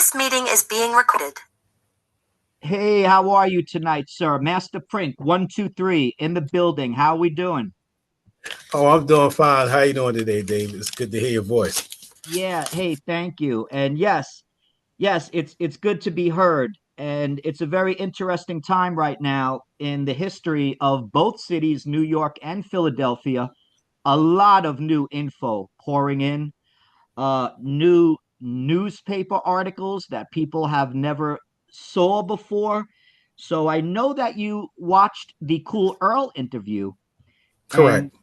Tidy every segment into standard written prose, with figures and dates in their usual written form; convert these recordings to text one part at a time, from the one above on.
This meeting is being recorded. Hey, how are you tonight, sir? Master Prink, 123 in the building. How are we doing? Oh, I'm doing fine. How you doing today, Dave? It's good to hear your voice. Yeah, hey, thank you. And yes, it's good to be heard. And it's a very interesting time right now in the history of both cities, New York and Philadelphia. A lot of new info pouring in, new newspaper articles that people have never saw before. So I know that you watched the Cool Earl interview, and Correct.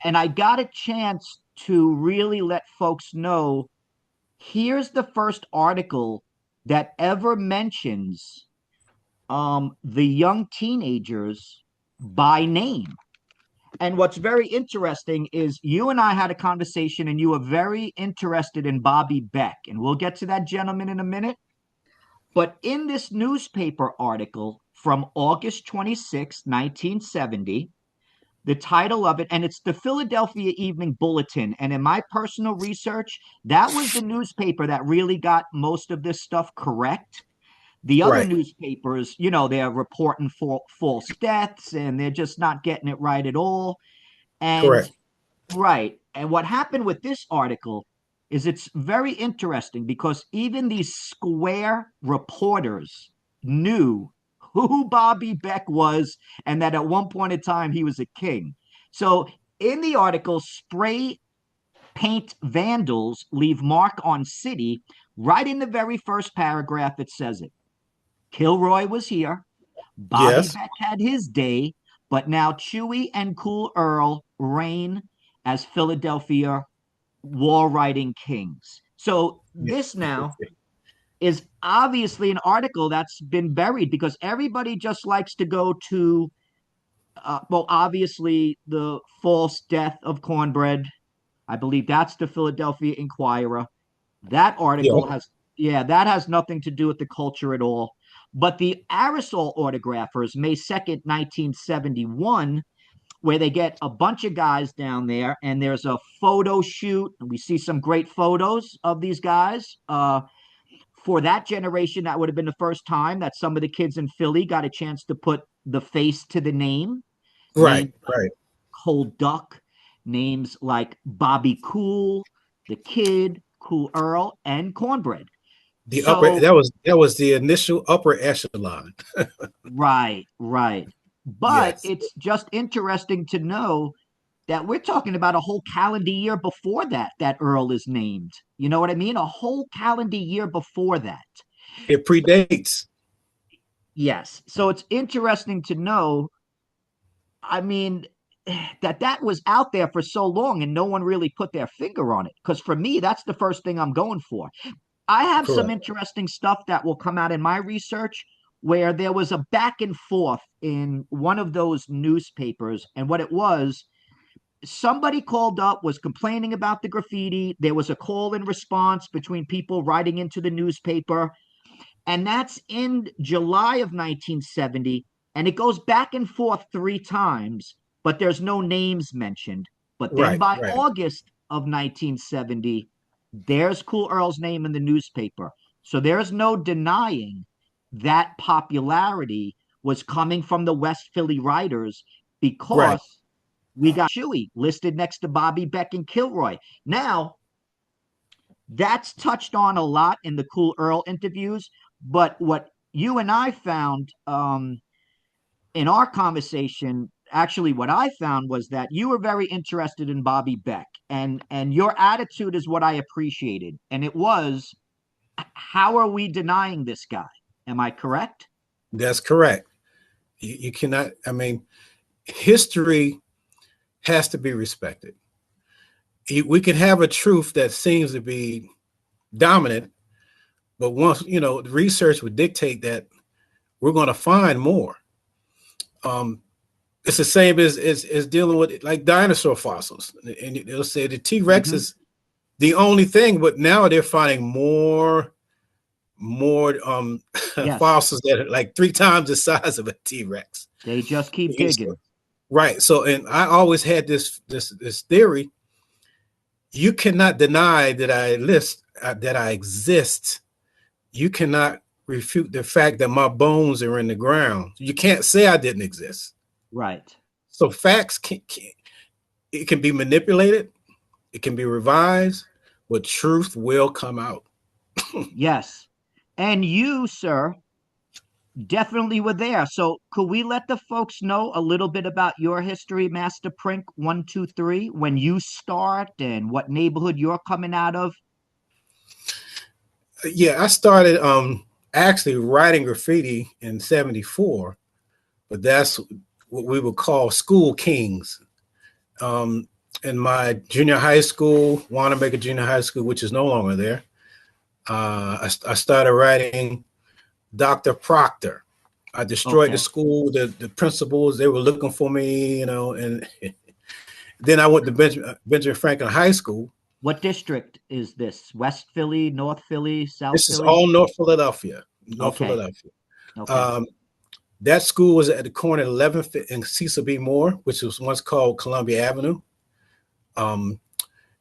I got a chance to really let folks know here's the first article that ever mentions the young teenagers by name. And what's very interesting is you and I had a conversation, and you were very interested in Bobby Beck. And we'll get to that gentleman in a minute. But in this newspaper article from August 26, 1970, the title of it, and it's the Philadelphia Evening Bulletin. And in my personal research, that was the newspaper that really got most of this stuff correct. The other Right. newspapers, they're reporting for false deaths, and they're just not getting it right at all. And Correct. right. And what happened with this article is it's very interesting because even these square reporters knew who Bobby Beck was, and that at one point in time he was a king. So in the article, spray paint vandals leave mark on city. Right in the very first paragraph, it says it. Kilroy was here. Bobby Yes. Beck had his day, but now Chewy and Cool Earl reign as Philadelphia wall writing kings. So Yeah. this now is obviously an article that's been buried because everybody just likes to go to, well, obviously the false death of Cornbread. I believe that's the Philadelphia Inquirer. That article Yeah. has, yeah, that has nothing to do with the culture at all. But the aerosol autographers, May 2nd, 1971, where they get a bunch of guys down there and there's a photo shoot. And we see some great photos of these guys. For that generation, that would have been the first time that some of the kids in Philly got a chance to put the face to the name. Right. Names like Right. Cold Duck, names like Bobby Cool, the Kid, Cool Earl, and Cornbread. The upper So, that was the initial upper echelon. right, right. But Yes. it's just interesting to know that we're talking about a whole calendar year before that Earl is named. You know what I mean? A whole calendar year before that. It predates. Yes. So it's interesting to know, I mean, that was out there for so long and no one really put their finger on it. Because for me, that's the first thing I'm going for. I have some Correct. interesting stuff that will come out in my research where there was a back and forth in one of those newspapers. And what it was, somebody called up, was complaining about the graffiti. There was a call and response between people writing into the newspaper. And that's in July of 1970. And it goes back and forth three times, but there's no names mentioned. But then Right. by Right. August of 1970, there's Cool Earl's name in the newspaper. So there's no denying that popularity was coming from the West Philly writers Right. because we got Chewy listed next to Bobby Beck and Kilroy. Now, that's touched on a lot in the Cool Earl interviews, but what you and I found in our conversation, actually what I found was that you were very interested in Bobby Beck, and your attitude is what I appreciated. And it was, how are we denying this guy? Am I correct? That's correct. You cannot. I mean, history has to be respected. We can have a truth that seems to be dominant, but once the research would dictate that we're going to find more. It's the same as dealing with like dinosaur fossils, and they'll say the T-Rex Mm-hmm. is the only thing, but now they're finding more Yes. fossils that are like three times the size of a T-Rex. They just keep digging. Right. So, and I always had this theory: you cannot deny that I exist you cannot refute the fact that my bones are in the ground. You can't say I didn't exist. Right. So facts it can be manipulated, it can be revised, but truth will come out. Yes. And you, sir, definitely were there. So could we let the folks know a little bit about your history, Master Prink 123, when you start and what neighborhood you're coming out of? Yeah, I started actually writing graffiti in 74, but that's what we would call school kings. In my junior high school, Wanamaker Junior High School, which is no longer there, I started writing Dr. Proctor. I destroyed the Okay. school, the principals, they were looking for me, and then I went to Benjamin Franklin High School. What district is this? West Philly, North Philly, South This is Philly? all North Philadelphia. North Okay. Philadelphia. Okay. Um, that school was at the corner of 11th and Cecil B. Moore, which was once called Columbia Avenue. And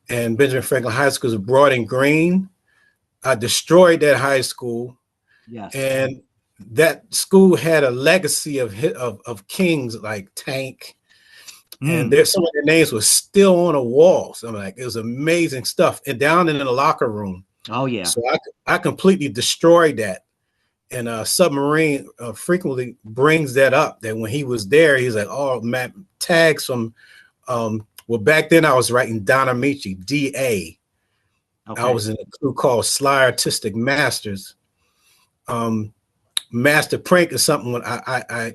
Benjamin Franklin High School was Broad and Green. I destroyed that high school, Yes. and that school had a legacy of kings like Tank, and Mm. there's some of their names were still on the walls. I'm like, it was amazing stuff. And down in the locker room, Oh, yeah. so I completely destroyed that. And Submarine frequently brings that up. That when he was there, he's like, "Oh, Matt, tags from." Well, back then I was writing Don Amici, DA. I Okay. was in a crew called Sly Artistic Masters. Master Prank is something when I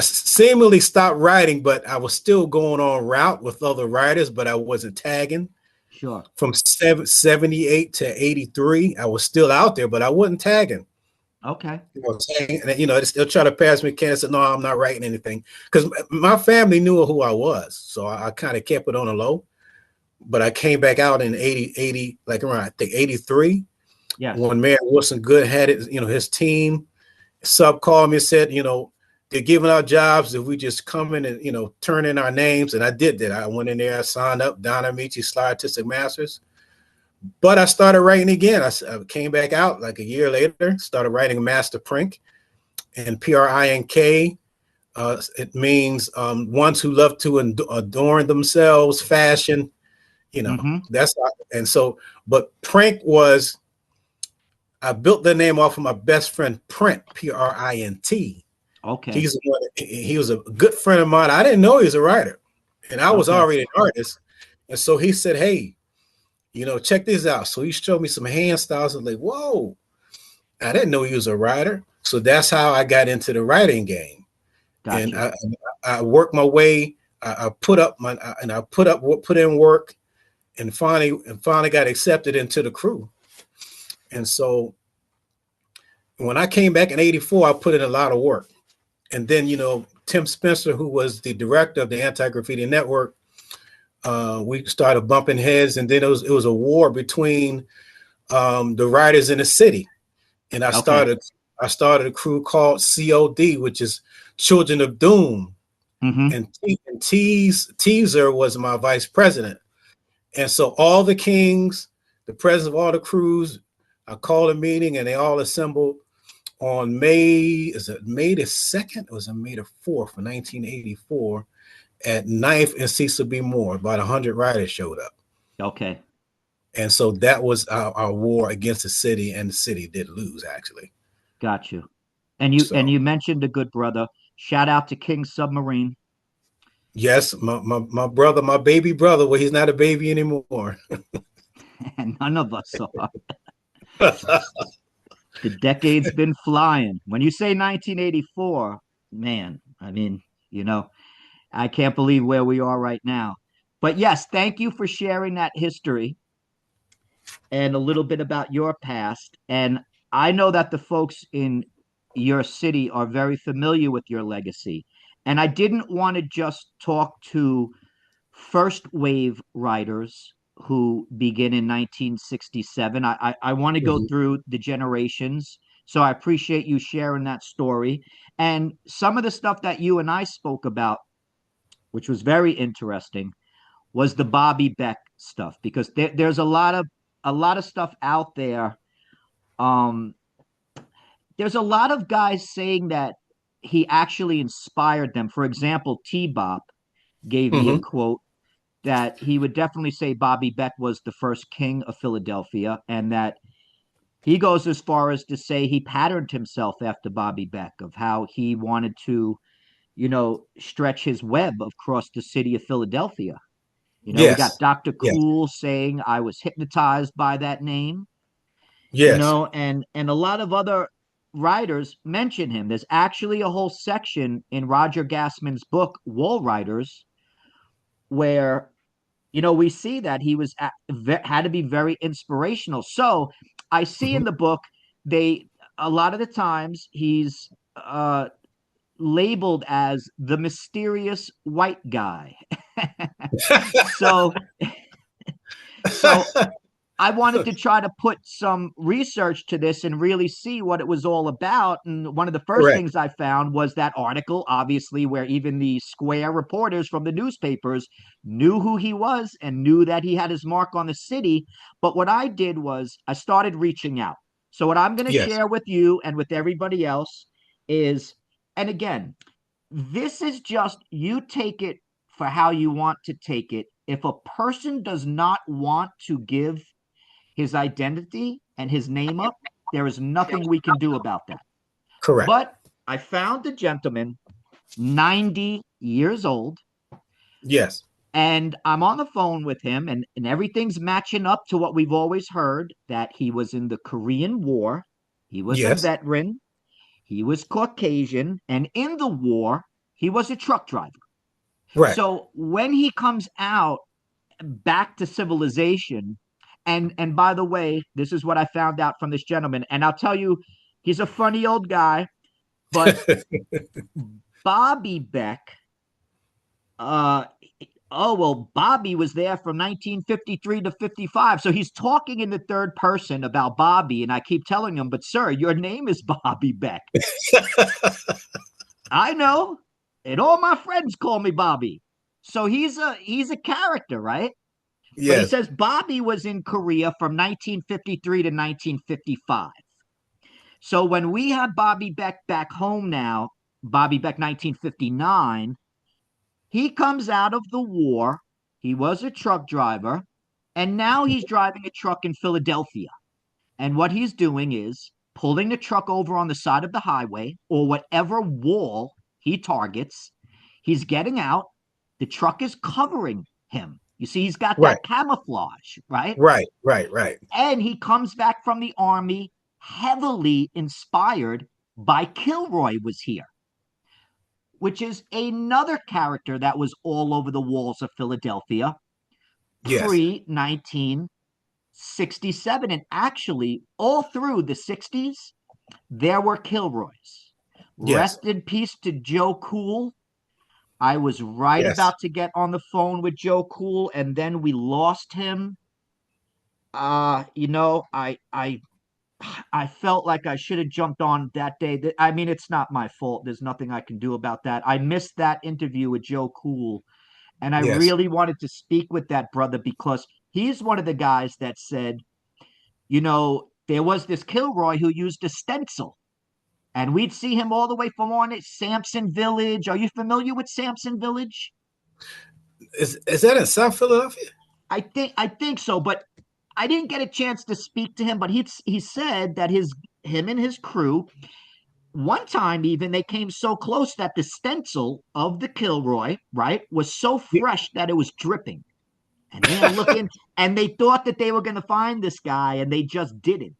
seemingly stopped writing, but I was still going on route with other writers, but I wasn't tagging. Sure. From 78 to 83, I was still out there, but I wasn't tagging. Okay. They still try to pass me can. Said, no, I'm not writing anything. Because my family knew who I was. So I kind of kept it on the low. But I came back out in 80, like around, I think 83, Yes. when Mayor Wilson Good had it, his team sub called me and said, they're giving out jobs if we just come in and, turn in our names. And I did that. I went in there, I signed up, Don Amici, Sly Artistic Masters. But I started writing again. I came back out like a year later, started writing Master Prink, and PRINK. It means ones who love to adorn themselves, fashion, Mm-hmm. that's and so, but Prank was, I built the name off of my best friend Print, Print. Okay. He was a good friend of mine. I didn't know he was a writer, and I was Okay. already an artist. And so he said, "Hey, check this out." So he showed me some hand styles. I was like, "Whoa!" I didn't know he was a writer. So that's how I got into the writing game. And Gotcha. I worked my way. I put in work, and finally got accepted into the crew. And so when I came back in 84, I put in a lot of work. And then, Tim Spencer, who was the director of the Anti-Graffiti Network, we started bumping heads. And then it was a war between the writers in the city. And I Okay. started a crew called COD, which is Children of Doom. Mm-hmm. And Teaser was my vice president. And so all the kings, the president of all the crews, I called a meeting and they all assembled on May the 2nd? Or was it May the 4th of 1984 at 9th and Cecil B. Moore? About 100 writers showed up. Okay. And so that was our war against the city, and the city did lose, actually. Got you. And you So mentioned a good brother. Shout out to King Submarine. yes, my brother, my baby brother, well, he's not a baby anymore. And none of us are. The decade's been flying. When you say 1984, man, I mean, I can't believe where we are right now. But yes, thank you for sharing that history and a little bit about your past. And I know that the folks in your city are very familiar with your legacy. And I didn't want to just talk to first wave writers who begin in 1967. I want to go Mhm. through the generations. So I appreciate you sharing that story. And some of the stuff that you and I spoke about, which was very interesting, was the Bobbie Beck stuff, because there's a lot of a lot of stuff out there. Um, there's a lot of guys saying that he actually inspired them. For example, T-Bop gave me a Hmm. quote that he would definitely say Bobbie Beck was the first king of Philadelphia, and that he goes as far as to say he patterned himself after Bobbie Beck, of how he wanted to, stretch his web across the city of Philadelphia. We got Yes. Dr. Yes. Cool saying I was hypnotized by that name, Yes. and a lot of other writers mention him. There's actually a whole section in Roger Gassman's book, Wall Writers, where we see that he had to be very inspirational. So I see in Hmm. the book, they a lot of the times he's labeled as the mysterious white guy. so so I wanted to try to put some research to this and really see what it was all about. And one of the first Correct. things I found was that article, obviously, where even the square reporters from the newspapers knew who he was and knew that he had his mark on the city. But what I did was I started reaching out. So, what I'm going to Yes. share with you and with everybody else is, and again, this is just you take it for how you want to take it. If a person does not want to give his identity and his name up, there is nothing we can do about that. Correct. But I found a gentleman, 90 years old, Yes. and I'm on the phone with him, and everything's matching up to what we've always heard, that he was in the Korean War. He was a Yes. veteran. He was Caucasian. And in the war, he was a truck driver. Right. So when he comes out back to civilization, and by the way, this is what I found out from this gentleman, and I'll tell you, he's a funny old guy, but Bobbie Beck, uh oh well, Bobbie was there from 1953 to 55. So he's talking in the third person about Bobbie, and I keep telling him, but sir, your name is Bobbie Beck. I know, and all my friends call me Bobbie. So he's a character, right? But he Yes. says Bobbie was in Korea from 1953 to 1955. So when we have Bobbie Beck back home now, Bobbie Beck 1959, he comes out of the war. He was a truck driver, and now he's driving a truck in Philadelphia. And what he's doing is pulling the truck over on the side of the highway or whatever wall he targets. He's getting out. The truck is covering him. You see, he's got Right. that camouflage, right? Right. Right. Right. And he comes back from the army heavily inspired by Kilroy was here, which is another character that was all over the walls of Philadelphia Yes. pre 1967. And actually, all through the 60s, there were Kilroys. Yes. Rest in peace to Joe Cool. I was right Yes. about to get on the phone with Joe Cool, and then we lost him. I felt like I should have jumped on that day. I mean, it's not my fault. There's nothing I can do about that. I missed that interview with Joe Cool, and I Yes. really wanted to speak with that brother because he's one of the guys that said, there was this Kilroy who used a stencil, and we'd see him all the way from on it, Sampson Village. Are you familiar with Sampson Village? Is that in South Philadelphia? I think so, but I didn't get a chance to speak to him. But he said that him and his crew, one time even, they came so close that the stencil of the Kilroy, right, was so Ye- fresh that it was dripping. And they're looking, and they thought that they were going to find this guy, and they just didn't.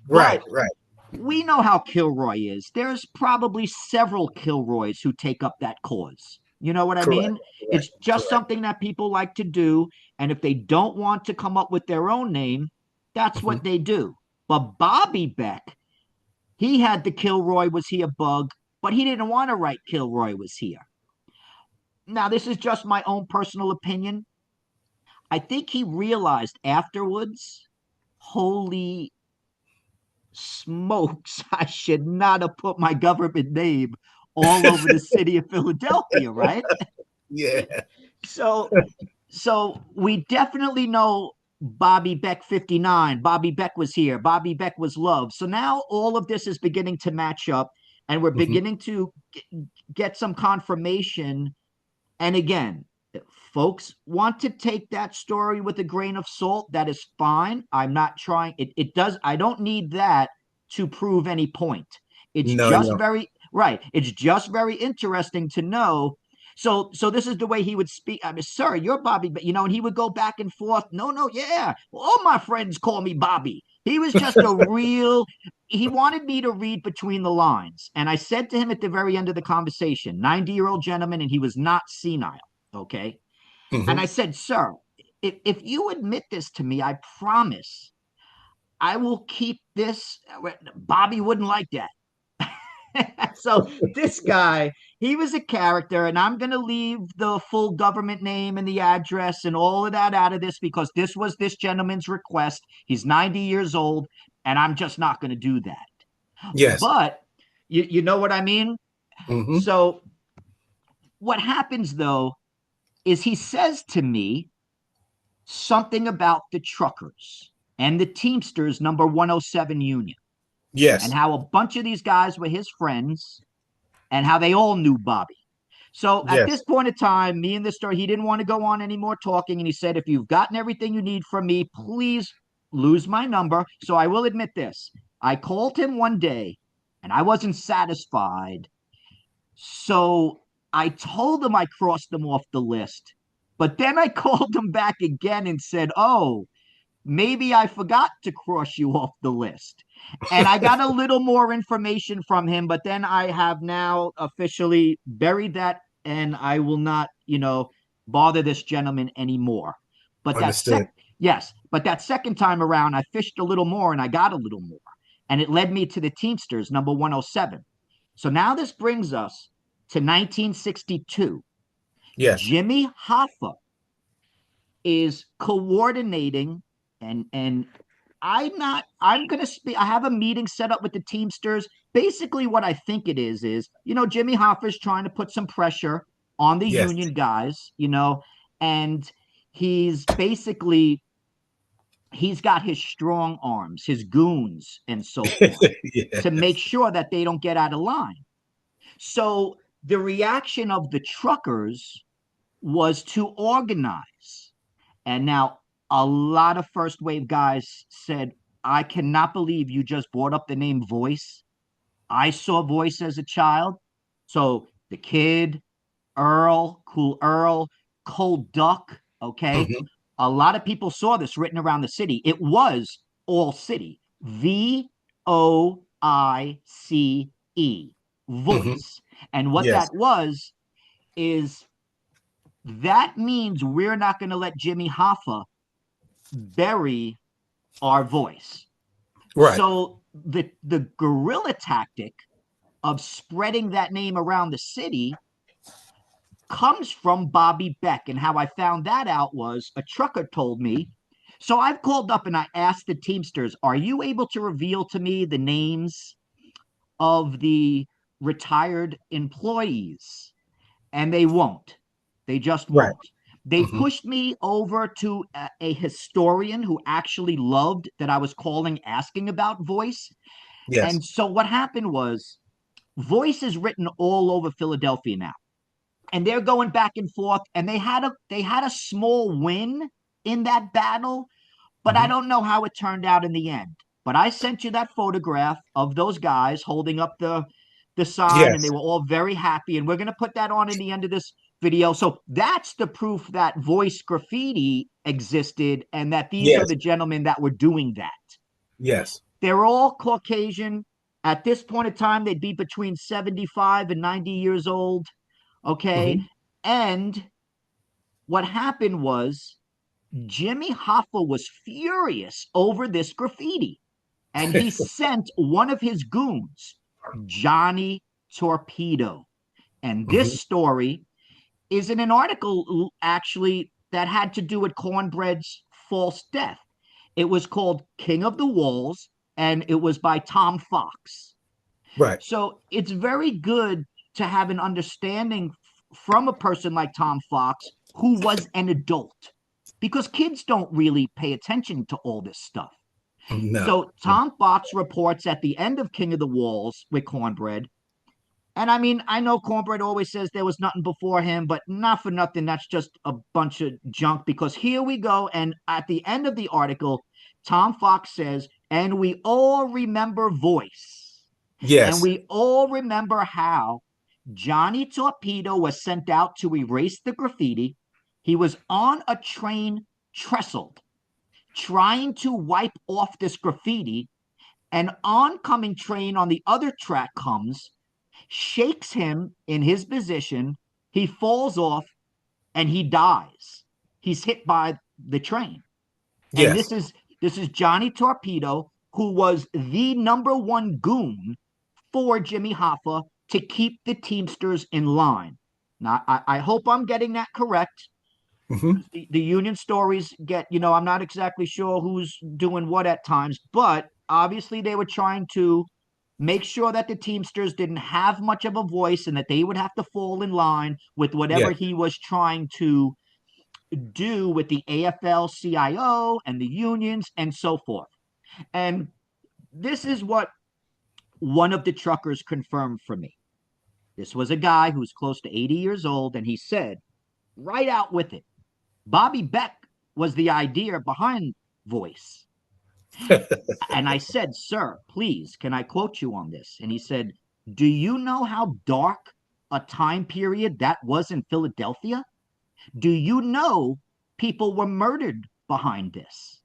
Right. But Right. we know how Kilroy is. There's probably several Kilroys who take up that cause. You know what I Correct. mean? Correct. It's just Correct. something that people like to do. And if they don't want to come up with their own name, that's Mhm. what they do. But Bobbie Beck, he had the Kilroy was he a bug, but he didn't want to write Kilroy was here. Now, this is just my own personal opinion. I think he realized afterwards, holy smokes, I should not have put my government name all over the city of Philadelphia, right? Yeah. So so we definitely know Bobbie Beck 59. Bobbie Beck was here. Bobbie Beck was loved. So now all of this is beginning to match up, and we're Mm-hmm. beginning to get some confirmation. And again, if folks want to take that story with a grain of salt, that is fine. I'm not trying it does I don't need that to prove any point. It's No, just no. very right. It's just very interesting to know. So this is the way he would speak. I mean, sir, you're Bobby, but and he would go back and forth. No, yeah. All my friends call me Bobby. He was just a real, he wanted me to read between the lines. And I said to him at the very end of the conversation, 90-year-old gentleman, and he was not senile. Okay. And Mm-hmm. I said, sir, if you admit this to me, I promise I will keep this. Bobby wouldn't like that. So this guy, he was a character, and I'm going to leave the full government name and the address and all of that out of this because this was this gentleman's request. He's 90 years old, and I'm just not going to do that. Yes. But you know what I mean? Mm-hmm. So what happens though is he says to me something about the truckers and the Teamsters number 107 union and Yes. how a bunch of these guys were his friends and how they all knew Bobby. So at this Yes. point in time, me and the story, he didn't want to go on any more talking. And he said, if you've gotten everything you need from me, please lose my number. So I will admit this. I called him one day and I wasn't satisfied. So I told him I crossed him off the list. But then I called him back again and said, oh, maybe I forgot to cross you off the list. And I got a little more information from him, but then I have now officially buried that and I will not, bother this gentleman anymore. But Understood. yes, but that second time around, I fished a little more and I got a little more. And it led me to the Teamsters, number 107. So now this brings us to 1962. Yes. Jimmy Hoffa is coordinating and I'm gonna speak. I have a meeting set up with the Teamsters. Basically, what I think it is Jimmy Hoffa's trying to put some pressure on the Yes. union guys, and he's basically he's got his strong arms, his goons, and so forth to make Yes. sure that they don't get out of line. So the reaction of the truckers was to organize. And now a lot of first wave guys said, I cannot believe you just brought up the name Voice. I saw Voice as a child. So the Kid, Earl, Cool Earl, Cold Duck. Okay. Mm-hmm. A lot of people saw this written around the city. It was all city. VOICE, Mm-hmm. Voice. And what Yes. that was is that means we're not going to let Jimmy Hoffa bury our voice. Right. So the guerrilla tactic of spreading that name around the city comes from Bobbie Beck. And how I found that out was a trucker told me. So I've called up and I asked the Teamsters, are you able to reveal to me the names of the retired employees? And they won't. They just Right. won't. They Mm-hmm. pushed me over to a historian who actually loved that I was calling asking about Voice. Yes. And so what happened was Voice is written all over Philadelphia now. And they're going back and forth and they had a small win in that battle, but I Mm-hmm. don't know how it turned out in the end. But I sent you that photograph of those guys holding up the sign and they Yes. were all very happy. And we're going to put that on in the end of this video. So that's the proof that Voice graffiti existed and that these are Yes. the gentlemen that were doing that. Yes. They're all Caucasian. At this point in time, they'd be between 75 and 90 years old. Okay. Mm-hmm. And what happened was Jimmy Hoffa was furious over this graffiti. And he sent one of his goons, Johnny Torpedo. And Mm-hmm. this story is in an article actually that had to do with Cornbread's false death. It was called King of the Walls, and it was by Tom Fox. Right. So it's very good to have an understanding from a person like Tom Fox, who was an adult. because kids don't really pay attention to all this stuff. No. So Tom Fox reports at the end of King of the Walls with Cornbread. And I mean, I know Cornbread always says there was nothing before him, but not for nothing. That's just a bunch of junk, because here we go. And at the end of the article, Tom Fox says, and we all remember Voice. And Yes. we all remember how Johnny Torpedo was sent out to erase the graffiti. He was on a train trestled, trying to wipe off this graffiti. An oncoming train on the other track comes, shakes him in his position. He falls off and he dies. He's hit by the train. And Yes. this is Johnny Torpedo, who was the number one goon for Jimmy Hoffa to keep the Teamsters in line. Now, I hope I'm getting that correct. Hmm. The union stories get, I'm not exactly sure who's doing what at times, but obviously they were trying to make sure that the Teamsters didn't have much of a voice and that they would have to fall in line with whatever Yes. he was trying to do with the AFL CIO and the unions and so forth. And this is what one of the truckers confirmed for me. This was a guy who's close to 80 years old, and he said, right out with it, Bobbie Beck was the idea behind Voice. And I said, sir, please, can I quote you on this? And he said, do you know how dark a time period that was in Philadelphia? Do you know people were murdered behind this?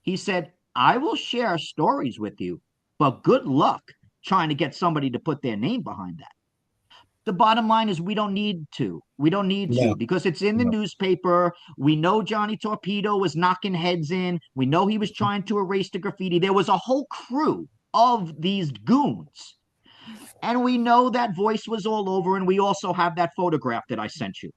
He said, I will share stories with you, but good luck trying to get somebody to put their name behind that. The bottom line is we don't need to. We don't need to, No. because it's in the No. newspaper. We know Johnny Torpedo was knocking heads in. We know he was trying to erase the graffiti. There was a whole crew of these goons. And we know that Voice was all over. And we also have that photograph that I sent you.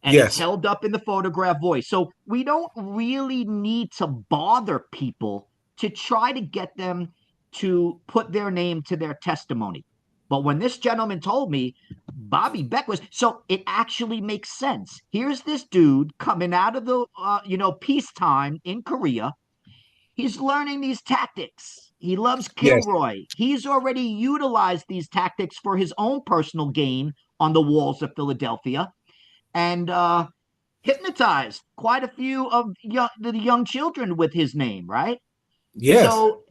And it's Yes. held up in the photograph Voice. So we don't really need to bother people to try to get them to put their name to their testimony. But when this gentleman told me Bobbie Beck was, so it actually makes sense. Here's this dude coming out of the, peacetime in Korea. He's learning these tactics. He loves Yes. Kilroy. He's already utilized these tactics for his own personal gain on the walls of Philadelphia, and hypnotized quite a few of the young children with his name, right? Yes. So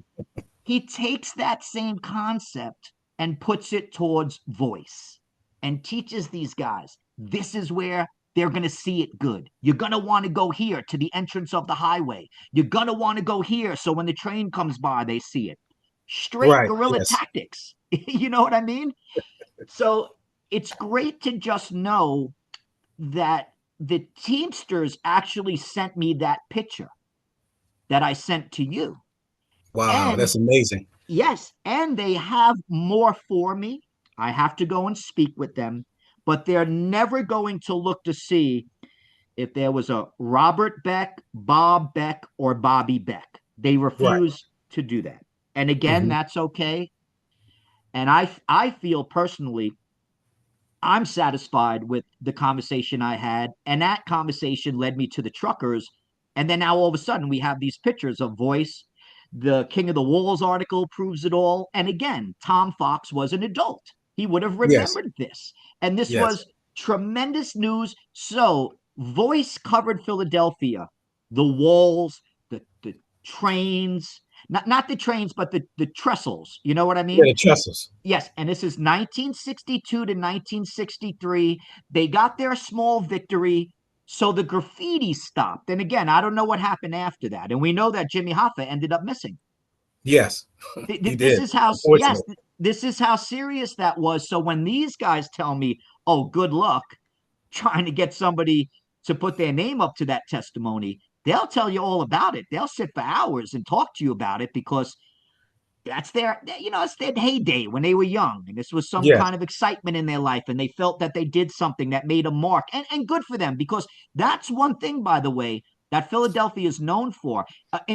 he takes that same concept and puts it towards Voice and teaches these guys this is where they're going to see it good. You're going to want to go here to the entrance of the highway. You're going to want to go here so when the train comes by, they see it. Straight Right. guerrilla Yes. tactics. You know what I mean? So it's great to just know that the Teamsters actually sent me that picture that I sent to you. Wow. And That's amazing. yes, and they have more for me. I have to go and speak with them, but they're never going to look to see if there was a Robert Beck, Bob Beck, or Bobbie Beck. They Right. refuse to do that. And again, Hmm. that's okay. And I feel personally I'm satisfied with the conversation I had. And that conversation led me to the truckers. And then now all of a sudden we have these pictures of Voice. The King of the Walls article proves it all. And again, Tom Fox was an adult. He would have Yes. remembered this. And this Yes. was tremendous news. So Voice covered Philadelphia, the walls, the trains, not the trains, but the trestles. You know what I Yeah. mean? The trestles. Yes, and this is 1962 to 1963. They got their small victory, so the graffiti stopped. And again, I don't know what happened after that. And we know that Jimmy Hoffa ended up missing. Yes. He This did. is how, yes, Unfortunately. this is how serious that was. So when these guys tell me, oh, good luck trying to get somebody to put their name up to that testimony, they'll tell you all about it. They'll sit for hours and talk to you about it, because that's it's their heyday when they were young, and this was some Yes. kind of excitement in their life, and they felt that they did something that made a mark, and good for them, because that's one thing, by the way, that Philadelphia is known for.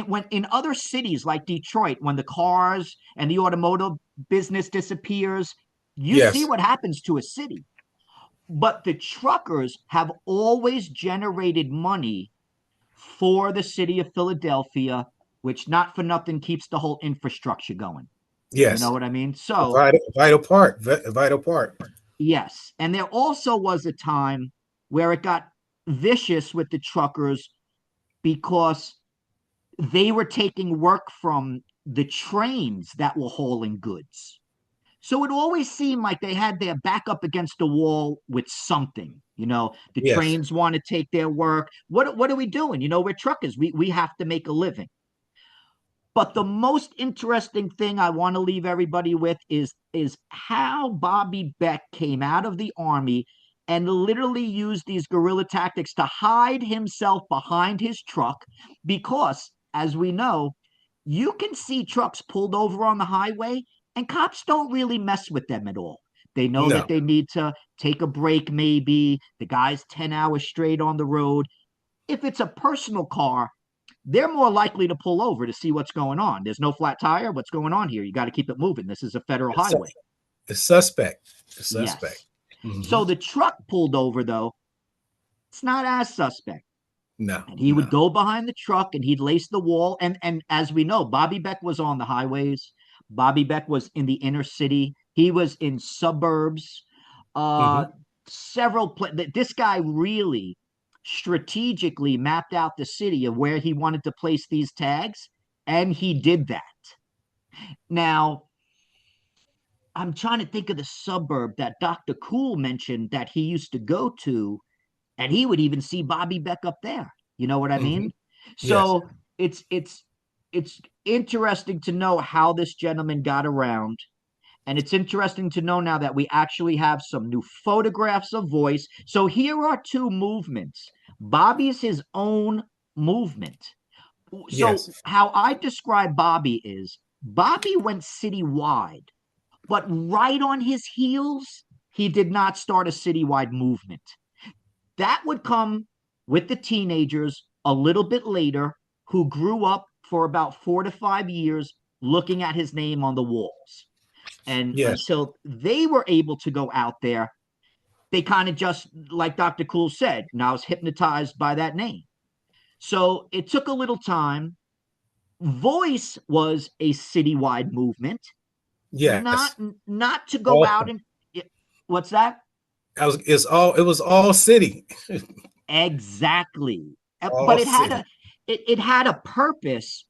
When in other cities like Detroit, when the cars and the automotive business disappears, you see Yes. what happens to a city. But the truckers have always generated money for the city of Philadelphia, which not for nothing keeps the whole infrastructure going. You know Yes. what I mean? A So, vital part. A vital part. yes. And there also was a time where it got vicious with the truckers because they were taking work from the trains that were hauling goods. So it always seemed like they had their back up against the wall with something. The Yes. trains want to take their work. What are we doing? We're truckers. We have to make a living. But the most interesting thing I want to leave everybody with is how Bobbie Beck came out of the army and literally used these guerrilla tactics to hide himself behind his truck because, as we know, you can see trucks pulled over on the highway and cops don't really mess with them at all. They know that No. they need to take a break, maybe. The guy's 10 hours straight on the road. If it's a personal car, they're more likely to pull over to see what's going on. There's no flat tire. What's going on here? You got to keep it moving. This is a federal It's, highway. it's suspect. It's suspect. Yes. Mm-hmm. So the truck pulled over, though. It's not as suspect. No. And he would No. go behind the truck and he'd lace the wall. And as we know, Bobbie Beck was on the highways. Bobbie Beck was in the inner city. He was in suburbs. Uh, Mm-hmm. This guy really strategically mapped out the city of where he wanted to place these tags, and he did that. Now, I'm trying to think of the suburb that Dr. Cool mentioned that he used to go to, and he would even see Bobbie Beck up there. You know what I Mm-hmm. mean? Yes. So it's interesting to know how this gentleman got around. And it's interesting to know now that we actually have some new photographs of Voice. So here are two movements. Bobbie's his own movement. So Yes. how I describe Bobbie is Bobbie went citywide, but right on his heels, he did not start a citywide movement. That would come with the teenagers a little bit later who grew up for about 4 to 5 years looking at his name on the walls. And Yes. until they were able to go out there, they kind of just, like Dr. Cool said, now I was hypnotized by that name. So it took a little time. Voice was a citywide movement, not Yes. not to go out Awesome. and what's that? It was all city. Exactly. All But it had a city. it had a purpose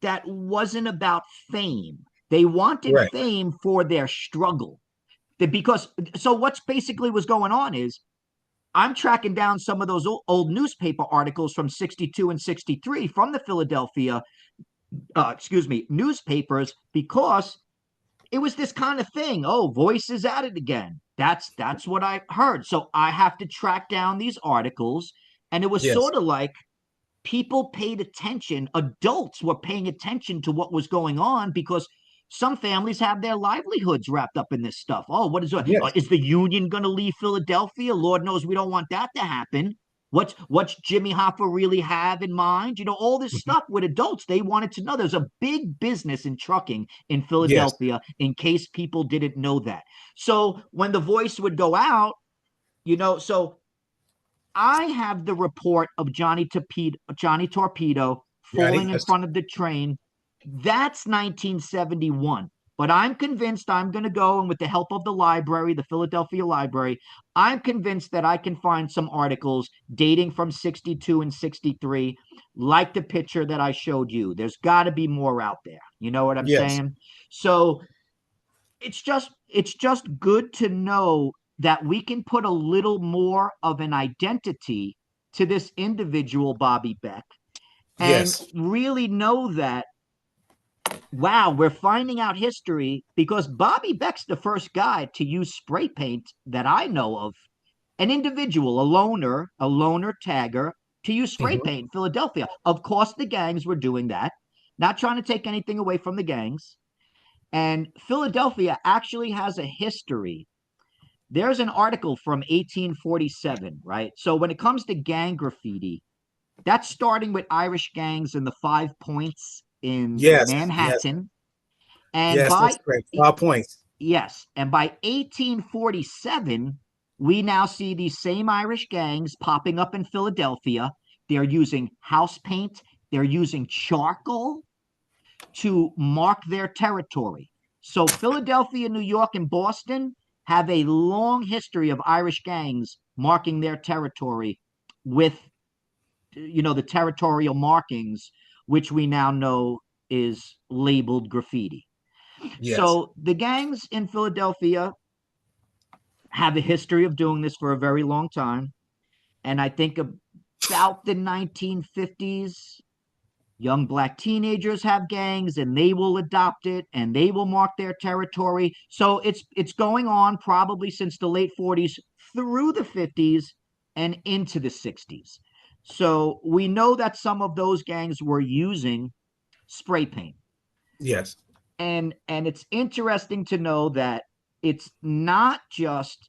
that wasn't about fame. They wanted Right. fame for their struggle. Because so what's basically was going on is I'm tracking down some of those old newspaper articles from 62 and 63 from the Philadelphia newspapers because it was this kind of thing. Oh, Voice is at it again. That's what I heard. So I have to track down these articles. And it was Yes. sort of like people paid attention. Adults were paying attention to what was going on because some families have their livelihoods wrapped up in this stuff. Oh, what is it? Yes. Is the union going to leave Philadelphia? Lord knows we don't want that to happen. What's Jimmy Hoffa really have in mind? All this Mhm. stuff with adults. They wanted to know. There's a big business in trucking in Yes. Philadelphia, in case people didn't know that. So when the Voice would go out, so I have the report of Johnny Torpedo Johnny. falling in front of the train. That's 1971. But I'm convinced I'm going to go, and with the help of the library, the Philadelphia Library, I'm convinced that I can find some articles dating from 62 and 63, like the picture that I showed you. There's got to be more out there. You know what I'm Yes. saying? So it's just good to know that we can put a little more of an identity to this individual Bobbie Beck and Yes. really know that wow, we're finding out history because Bobbie Beck's the first guy to use spray paint that I know of, an individual, a loner tagger, to use spray Hmm. paint in Philadelphia. Of course the gangs were doing that, not trying to take anything away from the gangs. And Philadelphia actually has a history. There's an article from 1847, right? So when it comes to gang graffiti, that's starting with Irish gangs in the Five Points in Yes. Yes. Manhattan. And Yes. That's by great. 5 points. yes, and by 1847, we now see these same Irish gangs popping up in Philadelphia. They're using house paint. They're using charcoal to mark their territory. So Philadelphia, New York, and Boston have a long history of Irish gangs marking their territory with, the territorial markings, which we now know is labeled graffiti. Yes. So the gangs in Philadelphia have a history of doing this for a very long time. And I think about the 1950s, young black teenagers have gangs and they will adopt it and they will mark their territory. So it's going on probably since the late 40s through the 50s and into the 60s. So we know that some of those gangs were using spray paint. Yes. And it's interesting to know that it's not just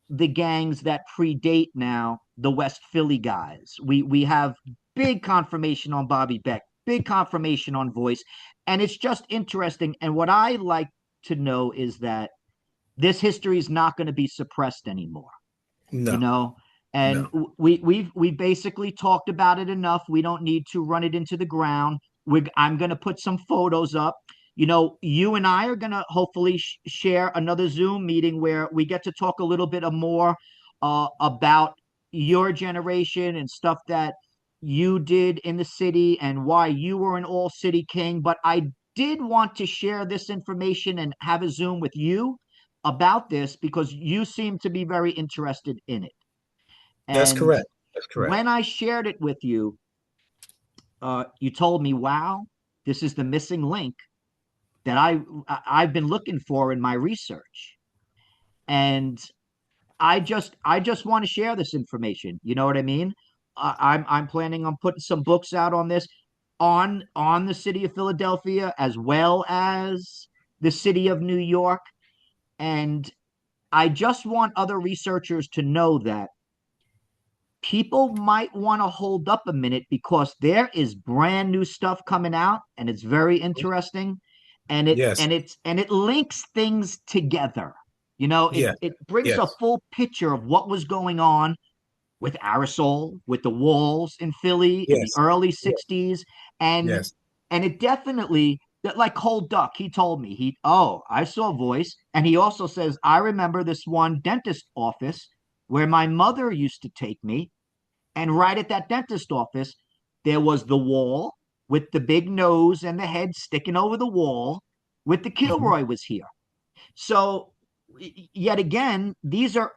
the gangs that predate now the West Philly guys. We have big confirmation on Bobbie Beck, big confirmation on Voice, and it's just interesting. And what I like to know is that this history is not going to be suppressed anymore. You No. know, and No. we basically talked about it enough. We don't need to run it into the ground. I'm going to put some photos up. You and I are going to hopefully share another Zoom meeting where we get to talk a little bit more about your generation and stuff that you did in the city and why you were an all city king. But I did want to share this information and have a Zoom with you about this because you seem to be very interested in it. That's And correct. That's correct. when I shared it with you, you told me, "Wow, this is the missing link that I've been looking for in my research." And I just want to share this information. You know what I mean? I'm planning on putting some books out on this, on the city of Philadelphia as well as the city of New York. And I just want other researchers to know that people might want to hold up a minute because there is brand new stuff coming out and it's very interesting, and it Yes. and it's and it links things together. it Yes. it brings a Yes. full picture of what was going on with aerosol, with the walls in Philly in the Yes. early Yes. 60s. and Yes. and it definitely, like Cold Duck, he told me, I saw Voice, and he also says, I remember this one dentist office where my mother used to take me, and right at that dentist office there was the wall with the big nose and the head sticking over the wall with the Mhm. Kilroy was here. So yet again, these are,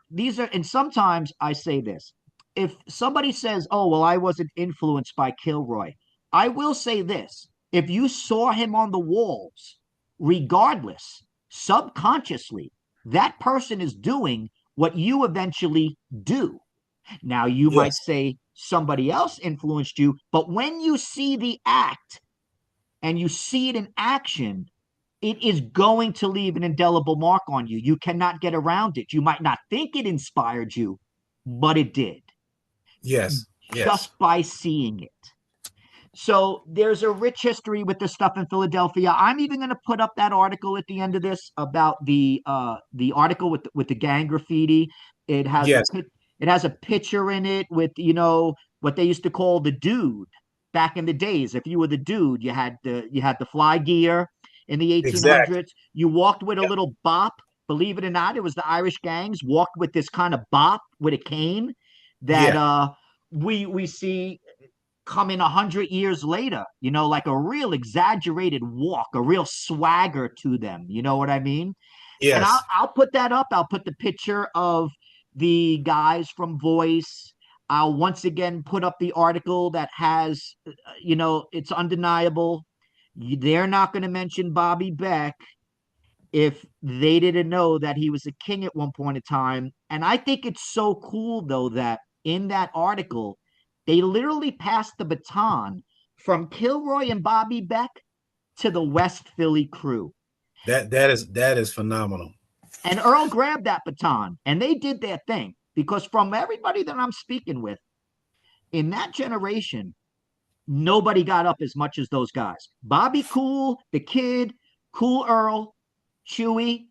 and sometimes I say this. If somebody says, "Oh, well, I wasn't influenced by Kilroy," I will say this. If you saw him on the walls, regardless, subconsciously, that person is doing what you eventually do. Now, you might Yes. say somebody else influenced you, but when you see the act and you see it in action, it is going to leave an indelible mark on you. You cannot get around it. You might not think it inspired you, but it did, Yes. Yes. just by seeing it. So there's a rich history with this stuff in Philadelphia. I'm even going to put up that article at the end of this about the article with the gang graffiti. It has a Yes. it has a picture in it with, what they used to call the dude back in the days. If you were the dude, you had the fly gear in the Exactly. 1800s. You walked with a Yep. little bop. Believe it or not, it was the Irish gangs walked with this kind of bop with a cane that Yeah. we see come in 100 years later, like a real exaggerated walk, a real swagger to them. You know what I mean? And I'll Yes. I'll put that up. I'll put the picture of the guys from Voice. I'll once again put up the article that has, it's undeniable. They're not going to mention Bobbie Beck if they didn't know that he was a king at one point in time. And I think it's so cool, though, that in that article, they literally passed the baton from Kilroy and Bobbie Beck to the West Philly crew. That is phenomenal. And Earl grabbed that baton and they did their thing, because from everybody that I'm speaking with in that generation, nobody got up as much as those guys. Bobby Cool, the Kid, Cool Earl, Chewy,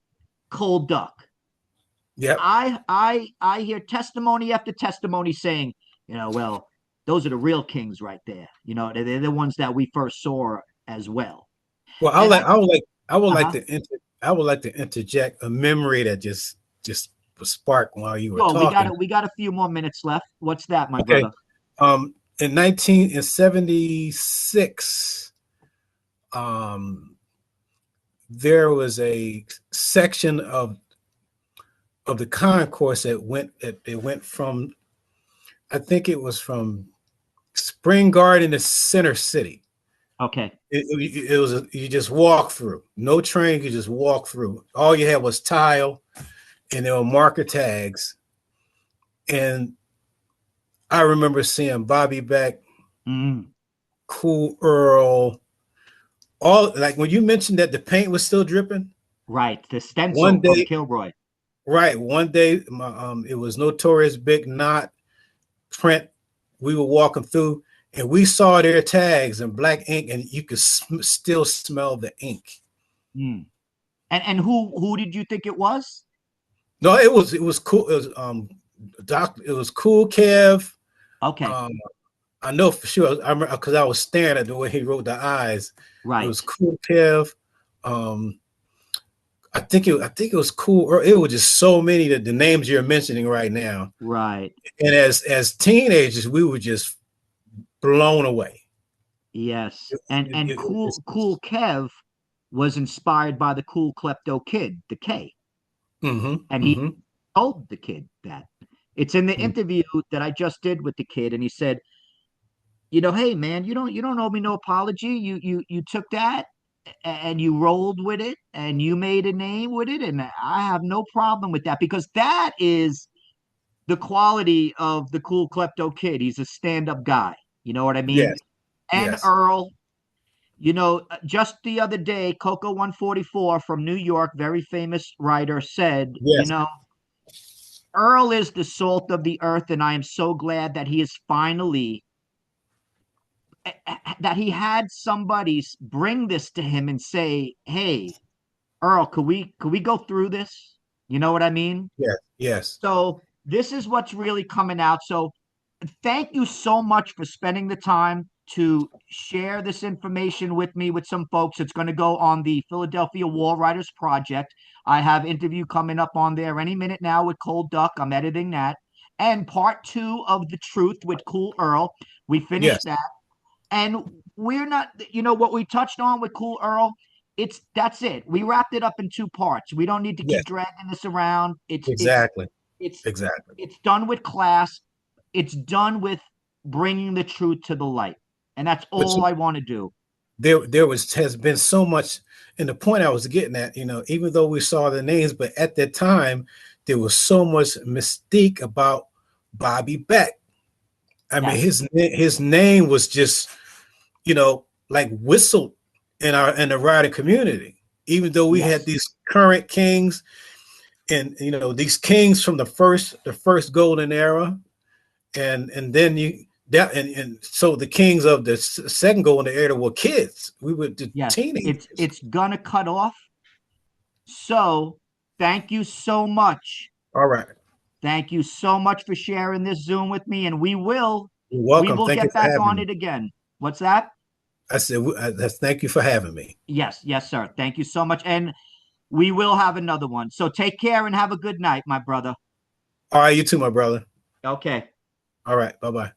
Cold Duck. Yep. I hear testimony after testimony saying, well, those are the real kings right there. You know, they're the ones that we first saw as well. Well, And I, I would like uh-huh. to I would like to interject a memory that just was sparked while you were Sure, talking. we got a few more minutes left. What's that, my Okay. brother? In 1976, um, there was a section of the concourse it went from, I think it was from Spring Garden to Center City. Okay. It was you just walk through, no train, you just walk through. All you had was tile, and there were marker tags. And I remember seeing Bobby Beck, Mm, Cool Earl, all like when you mentioned that the paint was still dripping. right. The stencil One from day, Kilroy. right? One day, it was Notorious Big Knot print. We were walking through, and we saw their tags in black ink, and you could still smell the ink. Mm. And who did you think it was? No, it was cool. It was it was Cool Kev. Okay. Um, I know for sure. I remember because I was staring at the way he wrote the eyes. It was Right. Cool Kev. Um, I think it was Cool. Or it was just so many that the names you're mentioning right now. Right. And as teenagers, we were just blown away. Yes. It, And Cool Kev was inspired by the Cool Klepto Kid, the K. And he mm-hmm. told the kid that. It's in the interview that I just did with the kid, and he said, you know, hey man, you don't owe me no apology. You took that and you rolled with it and you made a name with it, and I have no problem with that because that is the quality of the Cool Klepto Kid. He's a stand-up guy. You know what I mean? Yes, And yes, Earl, you know, just the other day, Coco 144 from New York, very famous writer, said, you yes. know, Earl is the salt of the earth, and I am so glad that he is finally that he had somebody bring this to him and say, "Hey, Earl, could we go through this?" You know what I mean? Yes, yes. So this is what's really coming out. So thank you so much for spending the time to share this information with me with some folks. It's going to go on the Philadelphia Wall Writers Project. I have interview coming up on there any minute now with Cold Duck. I'm editing that. And part two of The Truth with Cool Earl. We finished Yes, that. And we're not, you know, what we touched on with Cool Earl, that's it. We wrapped it up in two parts. We don't need to keep yes. dragging this around. Exactly, It's exactly. it's done with class. It's done with bringing the truth to the light. And that's But all I want to do. there was has been so much, and the point I was getting at, even though we saw the names, but at that time there was so much mystique about Bobby Beck. I mean, Yes. his name was just, like whistled in the writer community, even though we had Yes. these current kings, and these kings from the first golden era, and then you that and so the kings of the second golden era were kids. We were the Yes. teenagers. It's gonna cut off. So thank you so much. All right. Thank you so much for sharing this Zoom with me. And You're we welcome. will Thank you get for back having on me. it again. What's that? I said, thank you for having me. Yes, yes, sir. Thank you so much. And we will have another one. So take care and have a good night, my brother. All right, you too, my brother. Okay. All right. Bye bye.